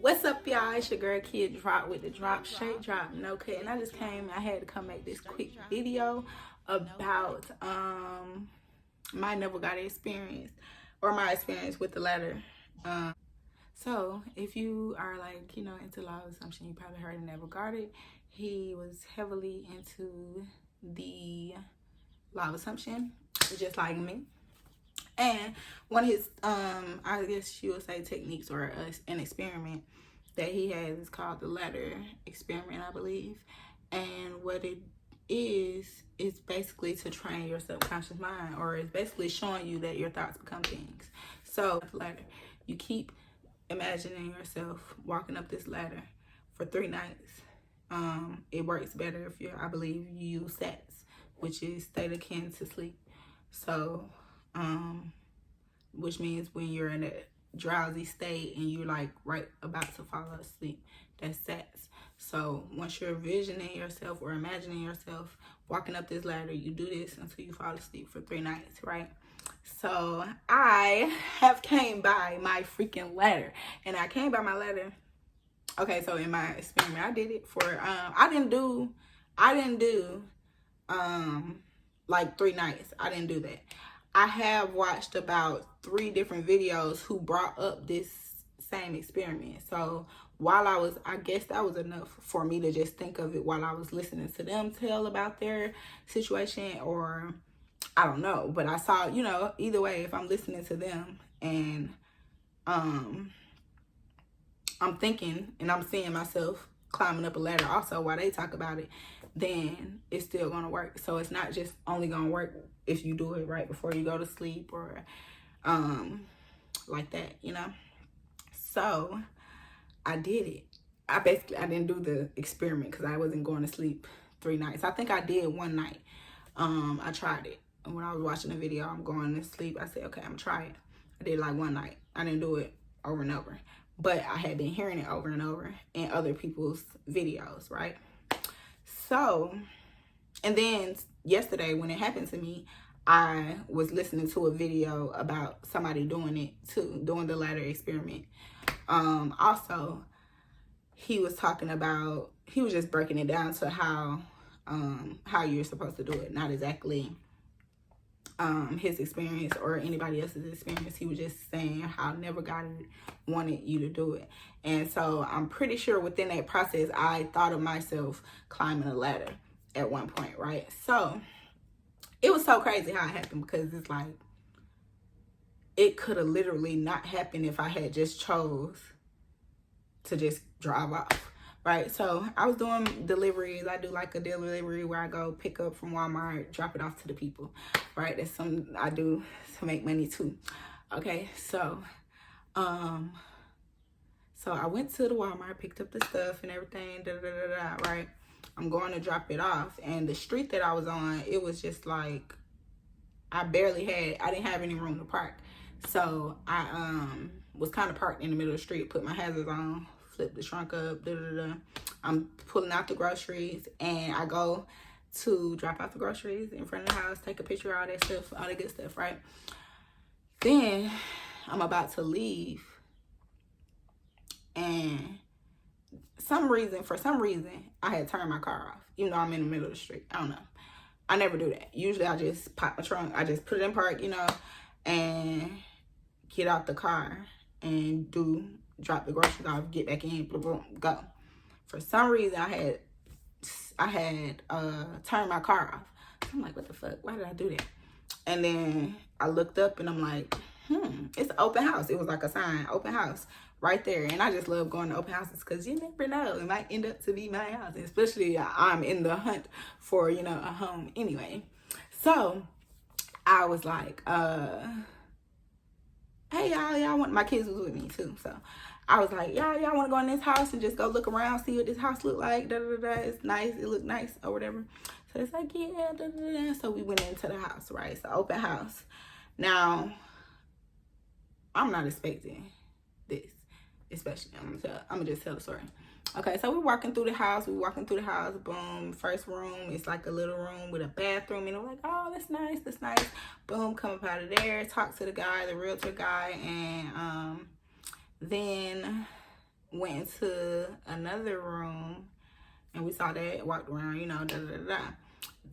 What's up, y'all? It's your girl Kiadrop with the drop, straight drop, no cut. And I just came, I had to come make this quick video about my Neville Godard experience, or my experience with the ladder. So if you are like, into law of assumption, you probably heard of Neville Godard. He was heavily into the law of assumption, just like me. And one of his, I guess you would say, techniques or an experiment that he has is called the ladder experiment, I believe. And what it is basically to train your subconscious mind, or it's basically showing you that your thoughts become things. So, ladder, you keep imagining yourself walking up this ladder for 3 nights. It works better if I believe you use SATs, which is state akin to sleep. So, which means when you're in a drowsy state and you're like right about to fall asleep, that's SATs. So once you're visioning yourself or imagining yourself walking up this ladder, you do this until you fall asleep for 3 nights, right? So I have came by my freaking ladder, and I came by my ladder. Okay, so in my experiment, I did it for I didn't do like 3 nights. I didn't do that. I have watched about 3 different videos who brought up this same experiment. So while I guess that was enough for me to just think of it while I was listening to them tell about their situation, or I don't know. But I saw, either way, if I'm listening to them and I'm thinking and I'm seeing myself climbing up a ladder also while they talk about it, then it's still gonna work. So it's not just only gonna work if you do it right before you go to sleep, or like that, So I did it. I didn't do the experiment because I wasn't going to sleep 3 nights. I think I did 1 night. I tried it, and when I was watching the video, I'm going to sleep, I said, okay, I'm gonna try it. I did like 1 night. I didn't do it over and over, but I had been hearing it over and over in other people's videos, right? So, and then yesterday when it happened to me, I was listening to a video about somebody doing it too, doing the ladder experiment. Also, he was talking about, he was just breaking it down to how you're supposed to do it. Not exactly his experience or anybody else's experience. He was just saying how Neville Godard wanted you to do it. And so I'm pretty sure within that process, I thought of myself climbing a ladder at one point, right? So it was so crazy how it happened, because it's like, it could have literally not happened if I had just chose to just drive off, right? So I was doing deliveries. I do like a delivery where I go pick up from Walmart, drop it off to the people, right? That's something I do to make money too. Okay, so I went to the Walmart, picked up the stuff and everything, right? I'm going to drop it off, and the street that I was on, it was just like, I didn't have any room to park. So I was kind of parked in the middle of the street, put my hazards on, flip the trunk up, I'm pulling out the groceries, and I go to drop out the groceries in front of the house, take a picture of all that stuff, all that good stuff, right? Then I'm about to leave, and for some reason, I had turned my car off, even though I'm in the middle of the street. I don't know. I never do that. Usually I just pop my trunk, I just put it in park, and get out the car and drop the groceries off, get back in, boom, boom, go. For some reason, I had turned my car off. I'm like, what the fuck? Why did I do that? And then I looked up and I'm like, it's an open house. It was like a sign, open house, right there. And I just love going to open houses because you never know, it might end up to be my house. And especially I'm in the hunt for, a home anyway. So I was like, hey, y'all want, my kids was with me too. So I was like, y'all want to go in this house and just go look around, see what this house look like, it's nice, it looked nice or whatever. So it's like, yeah, So we went into the house, right? It's an open house. Now, I'm not expecting this, especially, I'm gonna just tell the story. Okay, so we're walking through the house. Boom, first room, it's like a little room with a bathroom. And I'm like, oh, that's nice. Boom, come up out of there, talk to the guy, the realtor guy. And then went into another room and we saw that, walked around, you know, da da da da.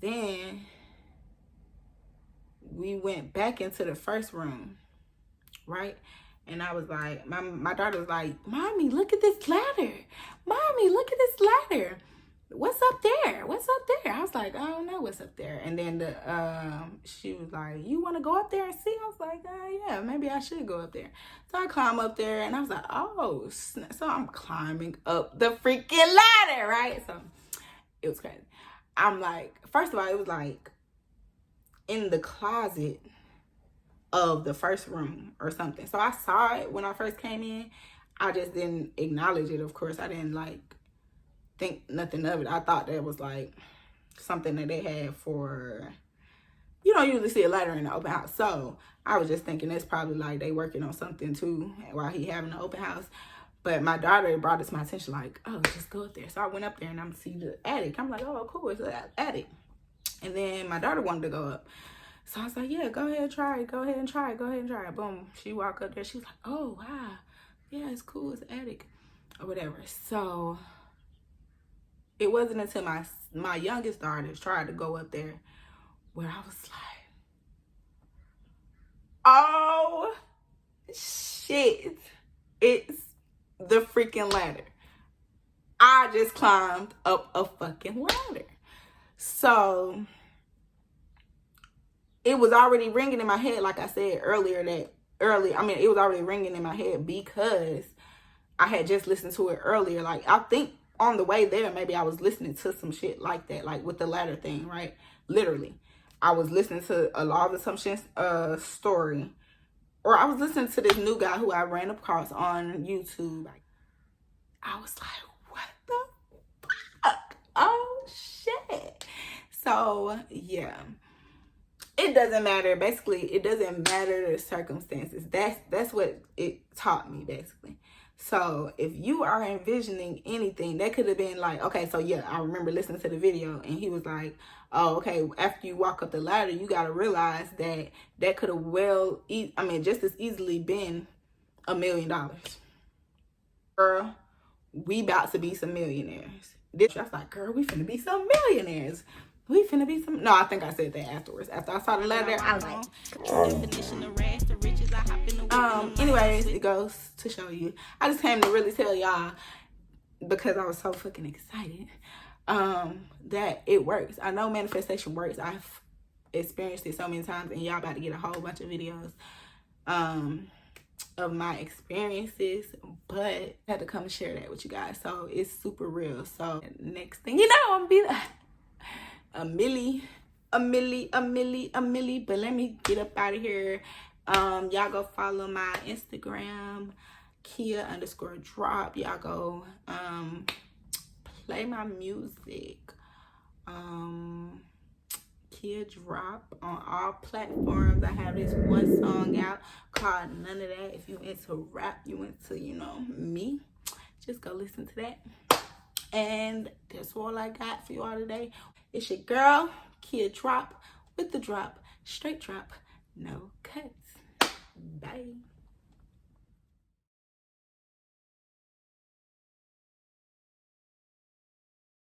Then we went back into the first room, right? And I was like, my daughter was like, Mommy, look at this ladder. Mommy, look at this ladder. What's up there? What's up there? I was like, I don't know what's up there. And then she was like, you want to go up there and see? I was like, yeah, maybe I should go up there. So I climb up there and I was like, oh, so I'm climbing up the freaking ladder, right? So it was crazy. I'm like, first of all, it was like in the closet of the first room or something. So I saw it when I first came in. I just didn't acknowledge it, of course. I didn't like think nothing of it. I thought that was like something that they had for, you don't usually see a ladder in the open house. So I was just thinking it's probably like they working on something too while he having the open house. But my daughter brought it to my attention like, oh, just go up there. So I went up there and I'm see the attic. I'm like, oh, cool, it's an attic. And then my daughter wanted to go up. So I was like, yeah, go ahead and try it. Go ahead and try it. Go ahead and try it. Boom. She walked up there. She was like, oh, wow. Yeah, it's cool. It's an attic or whatever. So it wasn't until my youngest daughter tried to go up there where I was like, oh, shit. It's the freaking ladder. I just climbed up a fucking ladder. So it was already ringing in my head, like I said earlier, it was already ringing in my head because I had just listened to it earlier. Like, I think on the way there, maybe I was listening to some shit like that, like with the ladder thing, right? Literally. I was listening to a Law of Assumptions story. Or I was listening to this new guy who I ran across on YouTube. I was like, what the fuck? Oh, shit. So, yeah. It doesn't matter. Basically, it doesn't matter the circumstances. That's what it taught me, basically. So if you are envisioning anything, that could have been like, okay, so yeah, I remember listening to the video and he was like, oh, okay, after you walk up the ladder, you got to realize that could have just as easily been $1 million. Girl, we about to be some millionaires. I was like, girl, we finna be some millionaires. We finna be some. No, I think I said that afterwards. After I saw the letter, I was like, anyways, it goes to show you. I just came to really tell y'all because I was so fucking excited that it works. I know manifestation works. I've experienced it so many times, and y'all about to get a whole bunch of videos of my experiences, but I had to come and share that with you guys. So it's super real. So next thing you know, I'm gonna be like a milli. But let me get up out of here. Y'all go follow my Instagram, Kia_drop. Y'all go play my music, Kiadrop on all platforms. I have this one song out called None of That. If you into rap, you into, you know, me, just go listen to that. And that's all I got for you all today. It's your girl, Kiadrop, with the drop, straight drop, no cuts. Bye.